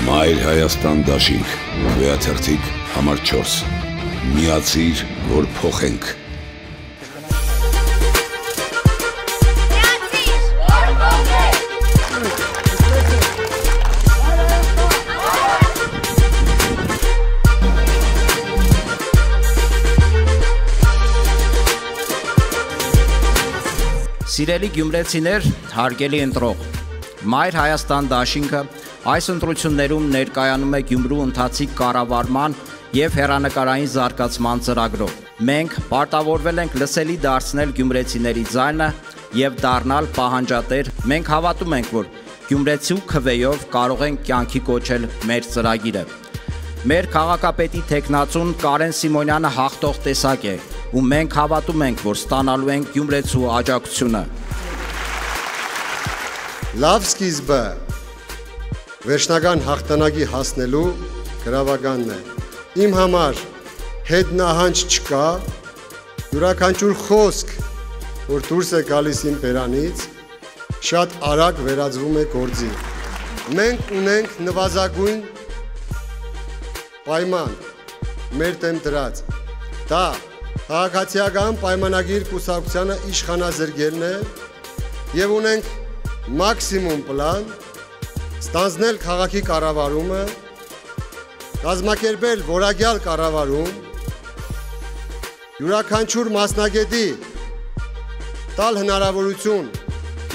Մայր Հայաստան դաշինք, Քվեաթերթիկ համար 4, միացիր, որ փոխենք։ Սիրելի գյումրեցիներ, հարգելի ընտրող, Մայր Հայաստան դաշինքը այս ընտրություններում ներկայանում է Գյումրու ընթացիկ կառավարման և հեռանկարային զարգացման ծրագրով։ Մենք պարտավորվել ենք լսելի դարձնել գյումրեցիների ձայնը և դառնալ պահանջատեր։ Մենք հավատում ենք, որ գյումրեցու քվեով կարող ենք կյանքի կոչել մեր ծրագիրը։ Մեր քաղաքապետի թեկնածուն Կարեն Սիմոնյանը հաղթող տեսակ է, ու մենք հավատում ենք, որ ստանալու ենք գյումրեցու աջակցությունը։ Լավ սկիզբը վերջնական հաղթանակի հասնելու գրավականն է։ Իմ համար հետնահանջ չկա, յուրաքանչյուր խոսք, որ դուրս է գալիս իմ բերանից, շատ արագ վերածվում է գործի։ Մենք ունենք նվազագույն պայման մեր դեմ դրած։ Դա քաղաքացիական պայմանագիր կուսակցությանը իշխանազրկելն է և ունենք մաքսիմում պլան ստանձնել քաղաքի կառավարումը, կազմակերպել որակյալ կառավարում, յուրաքանչյուր մասնագետի տալ հնարավորություն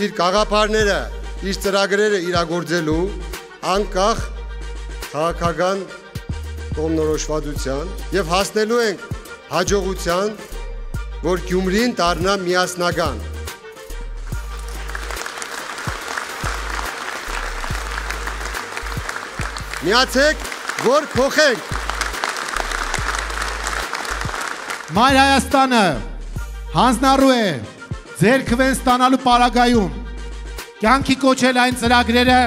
իր գաղափարները, իր ծրագրերը իրագործելու անկախ քաղաքական կողմնորոշվածության և հասնելու ենք հաջողության, որ Գյումրին դառնա միասնական։ Միացեք, որ փոխենք։ Մայր Հայաստանը հանձնառու է ձեր քվեն ստանալու պարագայում կյանքի կոչել այն ծրագրերը,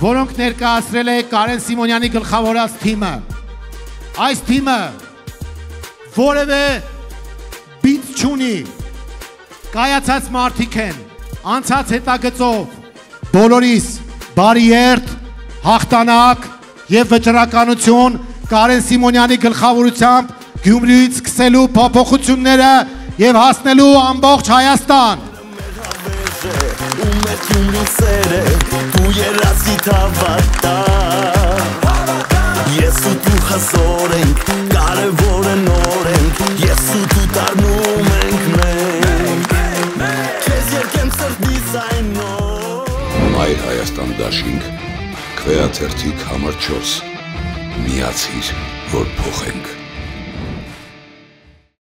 որոնք ներկայացրել է Կարեն Սիմոնյանի գլխավորած թիմը։ Այս թիմը որևէ բիծ չունի, կայացած մարդիկ են, անցած հետագծով, բոլորիս բարի երդ, հաղթանակ և վճռականություն Կարեն Սիմոնյանի գլխավորությամբ Գյումրիից սկսելու փոփոխությունները և հասնելու ամբողջ Հայաստան։ Ես ու դու հզոր ենք, կարևոր են օր ենք, ես ու դու դառնում ենք մենք, քեզ երկեմ սրտիս այն օր։ Մայր Հայաստան դաշինք, Քվեաթերթիկ համար 4, միացիր, որ փոխենք։